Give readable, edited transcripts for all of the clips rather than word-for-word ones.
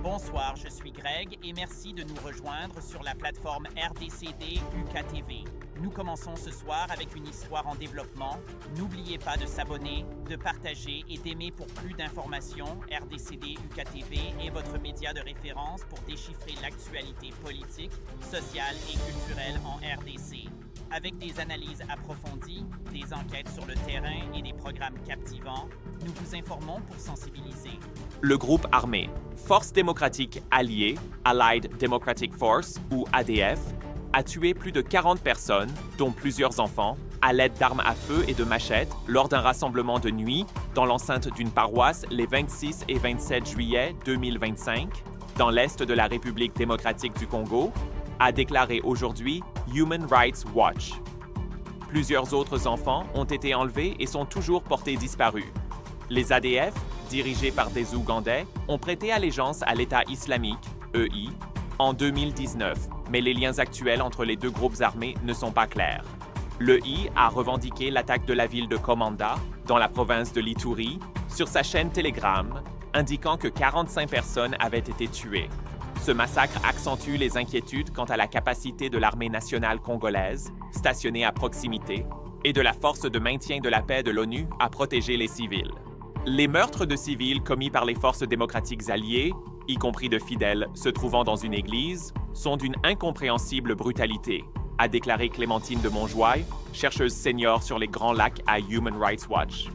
Bonsoir, je suis Greg et merci de nous rejoindre sur la plateforme RDCD UKTV. Nous commençons ce soir avec une histoire en développement. N'oubliez pas de s'abonner, de partager et d'aimer pour plus d'informations. RDCD UKTV est votre média de référence pour déchiffrer l'actualité politique, sociale et culturelle en RDC. Avec des analyses approfondies, des enquêtes sur le terrain et des programmes captivants, nous vous informons pour sensibiliser. Le groupe armé Force démocratique alliée, Allied Democratic Force, ou ADF, a tué plus de 40 personnes, dont plusieurs enfants, à l'aide d'armes à feu et de machettes lors d'un rassemblement de nuit dans l'enceinte d'une paroisse les 26 et 27 juillet 2025, dans l'est de la République démocratique du Congo, a déclaré aujourd'hui Human Rights Watch. Plusieurs autres enfants ont été enlevés et sont toujours portés disparus. Les ADF, dirigés par des Ougandais, ont prêté allégeance à l'État islamique, EI, en 2019, mais les liens actuels entre les deux groupes armés ne sont pas clairs. L'EI a revendiqué l'attaque de la ville de Komanda, dans la province de l'Ituri, sur sa chaîne Telegram, indiquant que 45 personnes avaient été tuées. Ce massacre accentue les inquiétudes quant à la capacité de l'armée nationale congolaise, stationnée à proximité, et de la force de maintien de la paix de l'ONU à protéger les civils. Les meurtres de civils commis par les forces démocratiques alliées, y compris de fidèles se trouvant dans une église, sont d'une incompréhensible brutalité, a déclaré Clémentine de Montjoie, chercheuse senior sur les Grands Lacs à Human Rights Watch.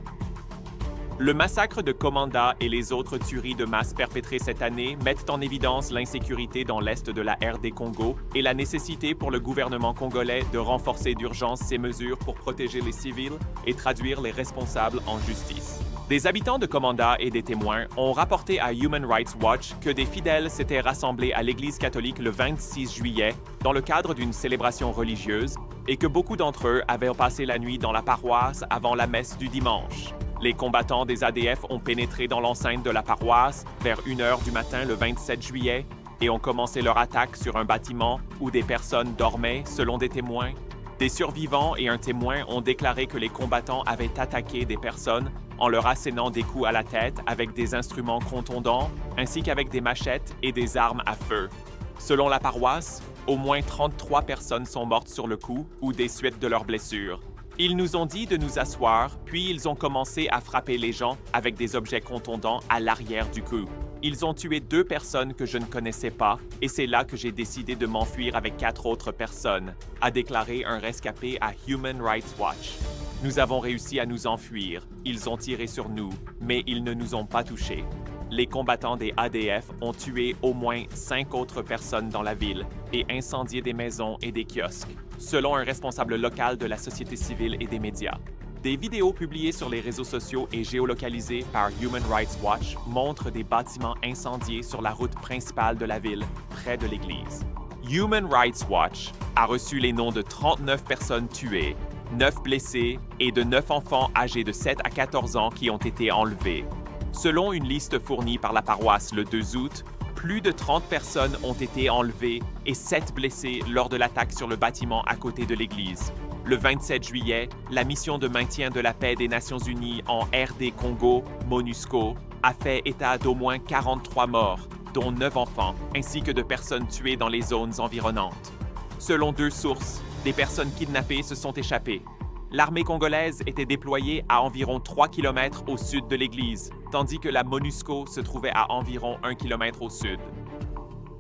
Le massacre de Komanda et les autres tueries de masse perpétrées cette année mettent en évidence l'insécurité dans l'est de la RD Congo et la nécessité pour le gouvernement congolais de renforcer d'urgence ses mesures pour protéger les civils et traduire les responsables en justice. Des habitants de Komanda et des témoins ont rapporté à Human Rights Watch que des fidèles s'étaient rassemblés à l'Église catholique le 26 juillet dans le cadre d'une célébration religieuse et que beaucoup d'entre eux avaient passé la nuit dans la paroisse avant la messe du dimanche. Les combattants des ADF ont pénétré dans l'enceinte de la paroisse vers 1h du matin le 27 juillet et ont commencé leur attaque sur un bâtiment où des personnes dormaient, selon des témoins. Des survivants et un témoin ont déclaré que les combattants avaient attaqué des personnes en leur assénant des coups à la tête avec des instruments contondants, ainsi qu'avec des machettes et des armes à feu. Selon la paroisse, au moins 33 personnes sont mortes sur le coup ou des suites de leurs blessures. Ils nous ont dit de nous asseoir, puis ils ont commencé à frapper les gens avec des objets contondants à l'arrière du cou. Ils ont tué 2 personnes que je ne connaissais pas, et c'est là que j'ai décidé de m'enfuir avec 4 autres personnes, a déclaré un rescapé à Human Rights Watch. Nous avons réussi à nous enfuir. Ils ont tiré sur nous, mais ils ne nous ont pas touchés. Les combattants des ADF ont tué au moins 5 autres personnes dans la ville et incendié des maisons et des kiosques, selon un responsable local de la société civile et des médias. Des vidéos publiées sur les réseaux sociaux et géolocalisées par Human Rights Watch montrent des bâtiments incendiés sur la route principale de la ville, près de l'église. Human Rights Watch a reçu les noms de 39 personnes tuées, 9 blessés et de 9 enfants âgés de 7 à 14 ans qui ont été enlevés. Selon une liste fournie par la paroisse le 2 août, plus de 30 personnes ont été enlevées et 7 blessés lors de l'attaque sur le bâtiment à côté de l'église. Le 27 juillet, la mission de maintien de la paix des Nations Unies en RD Congo, MONUSCO, a fait état d'au moins 43 morts, dont 9 enfants, ainsi que de personnes tuées dans les zones environnantes. Selon 2 sources, des personnes kidnappées se sont échappées. L'armée congolaise était déployée à environ 3 km au sud de l'église, tandis que la MONUSCO se trouvait à environ 1 km au sud.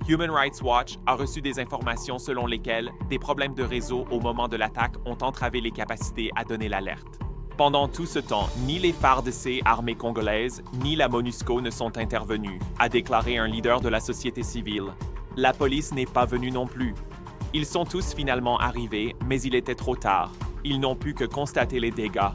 Human Rights Watch a reçu des informations selon lesquelles des problèmes de réseau au moment de l'attaque ont entravé les capacités à donner l'alerte. Pendant tout ce temps, ni les FARDC armées congolaises, ni la MONUSCO ne sont intervenus, a déclaré un leader de la société civile. La police n'est pas venue non plus. Ils sont tous finalement arrivés, mais il était trop tard. Ils n'ont pu que constater les dégâts.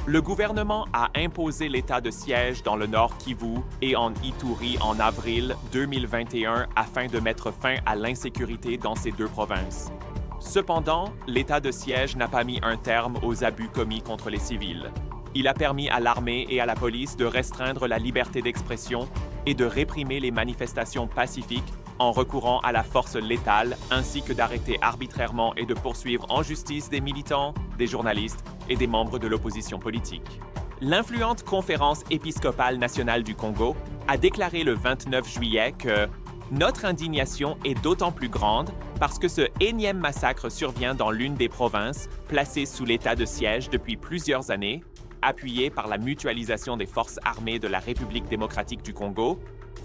Le gouvernement a imposé l'état de siège dans le Nord Kivu et en Ituri en avril 2021 afin de mettre fin à l'insécurité dans ces 2 provinces. Cependant, l'état de siège n'a pas mis un terme aux abus commis contre les civils. Il a permis à l'armée et à la police de restreindre la liberté d'expression et de réprimer les manifestations pacifiques en recourant à la force létale, ainsi que d'arrêter arbitrairement et de poursuivre en justice des militants, des journalistes et des membres de l'opposition politique. L'influente Conférence épiscopale nationale du Congo, a déclaré le 29 juillet que « Notre indignation est d'autant plus grande parce que ce énième massacre survient dans l'une des provinces placées sous l'état de siège depuis plusieurs années, appuyée par la mutualisation des forces armées de la République démocratique du Congo,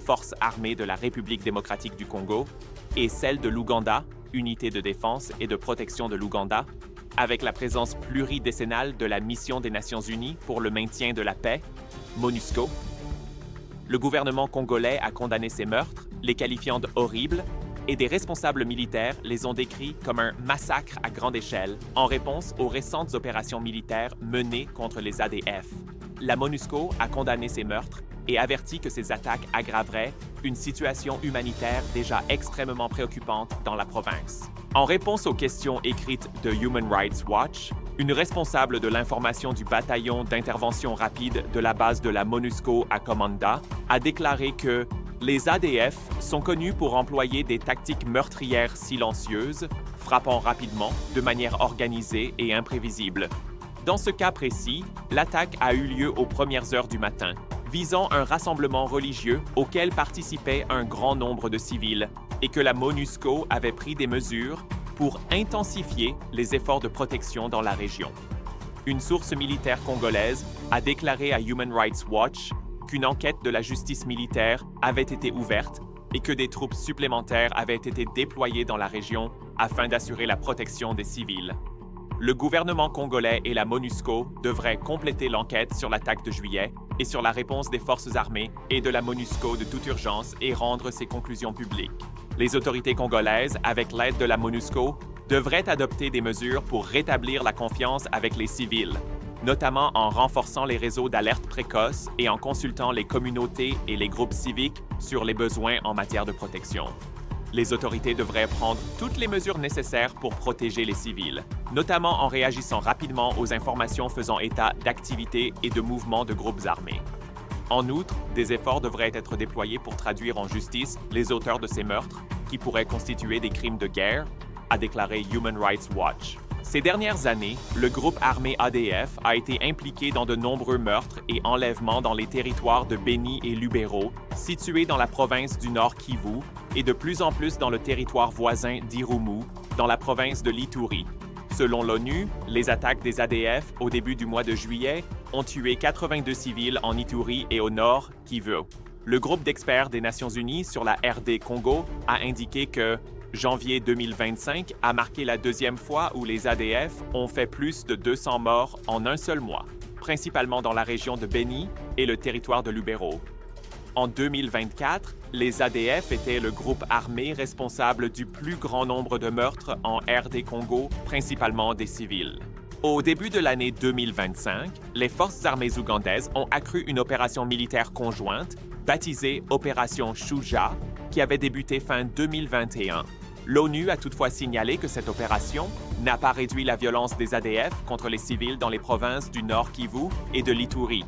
Forces armées de la République démocratique du Congo, et celle de l'Ouganda, Unité de défense et de protection de l'Ouganda, avec la présence pluridécennale de la Mission des Nations unies pour le maintien de la paix, MONUSCO. Le gouvernement congolais a condamné ces meurtres, les qualifiant de horribles, et des responsables militaires les ont décrits comme un massacre à grande échelle en réponse aux récentes opérations militaires menées contre les ADF. La MONUSCO a condamné ces meurtres et averti que ces attaques aggraveraient une situation humanitaire déjà extrêmement préoccupante dans la province. En réponse aux questions écrites de Human Rights Watch, une responsable de l'information du bataillon d'intervention rapide de la base de la MONUSCO à Komanda a déclaré que les ADF sont connus pour employer des tactiques meurtrières silencieuses, frappant rapidement, de manière organisée et imprévisible. Dans ce cas précis, l'attaque a eu lieu aux premières heures du matin, visant un rassemblement religieux auquel participait un grand nombre de civils, et que la MONUSCO avait pris des mesures pour intensifier les efforts de protection dans la région. Une source militaire congolaise a déclaré à Human Rights Watch qu'une enquête de la justice militaire avait été ouverte et que des troupes supplémentaires avaient été déployées dans la région afin d'assurer la protection des civils. Le gouvernement congolais et la MONUSCO devraient compléter l'enquête sur l'attaque de juillet et sur la réponse des forces armées et de la MONUSCO de toute urgence et rendre ses conclusions publiques. Les autorités congolaises, avec l'aide de la MONUSCO, devraient adopter des mesures pour rétablir la confiance avec les civils, notamment en renforçant les réseaux d'alerte précoce et en consultant les communautés et les groupes civiques sur les besoins en matière de protection. Les autorités devraient prendre toutes les mesures nécessaires pour protéger les civils, notamment en réagissant rapidement aux informations faisant état d'activités et de mouvements de groupes armés. En outre, des efforts devraient être déployés pour traduire en justice les auteurs de ces meurtres, qui pourraient constituer des crimes de guerre, a déclaré Human Rights Watch. Ces dernières années, le groupe armé ADF a été impliqué dans de nombreux meurtres et enlèvements dans les territoires de Beni et Lubero, situés dans la province du Nord Kivu, et de plus en plus dans le territoire voisin d'Irumu, dans la province de l'Ituri. Selon l'ONU, les attaques des ADF au début du mois de juillet ont tué 82 civils en Ituri et au Nord Kivu. Le groupe d'experts des Nations unies sur la RD Congo a indiqué que janvier 2025 a marqué la deuxième fois où les ADF ont fait plus de 200 morts en un seul mois, principalement dans la région de Beni et le territoire de Lubero. En 2024, les ADF étaient le groupe armé responsable du plus grand nombre de meurtres en RD Congo, principalement des civils. Au début de l'année 2025, les forces armées ougandaises ont accru une opération militaire conjointe, baptisée Opération Shuja, qui avait débuté fin 2021. L'ONU a toutefois signalé que cette opération n'a pas réduit la violence des ADF contre les civils dans les provinces du Nord Kivu et de l'Ituri.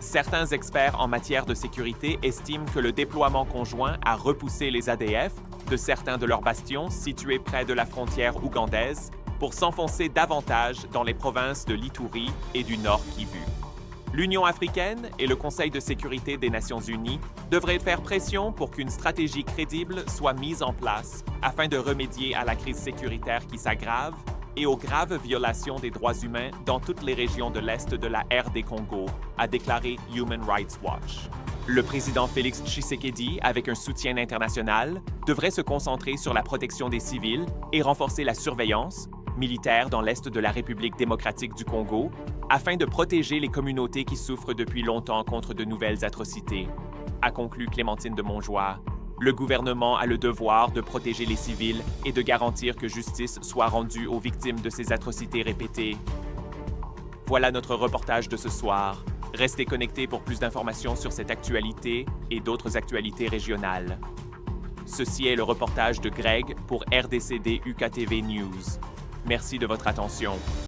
Certains experts en matière de sécurité estiment que le déploiement conjoint a repoussé les ADF de certains de leurs bastions situés près de la frontière ougandaise pour s'enfoncer davantage dans les provinces de l'Ituri et du Nord Kivu. L'Union africaine et le Conseil de sécurité des Nations unies devraient faire pression pour qu'une stratégie crédible soit mise en place afin de remédier à la crise sécuritaire qui s'aggrave et aux graves violations des droits humains dans toutes les régions de l'Est de la RD Congo, a déclaré Human Rights Watch. Le président Félix Tshisekedi, avec un soutien international, devrait se concentrer sur la protection des civils et renforcer la surveillance militaire dans l'Est de la République démocratique du Congo, afin de protéger les communautés qui souffrent depuis longtemps contre de nouvelles atrocités, a conclu Clémentine de Montjoie. Le gouvernement a le devoir de protéger les civils et de garantir que justice soit rendue aux victimes de ces atrocités répétées. Voilà notre reportage de ce soir. Restez connectés pour plus d'informations sur cette actualité et d'autres actualités régionales. Ceci est le reportage de Greg pour RDCD UKTV News. Merci de votre attention.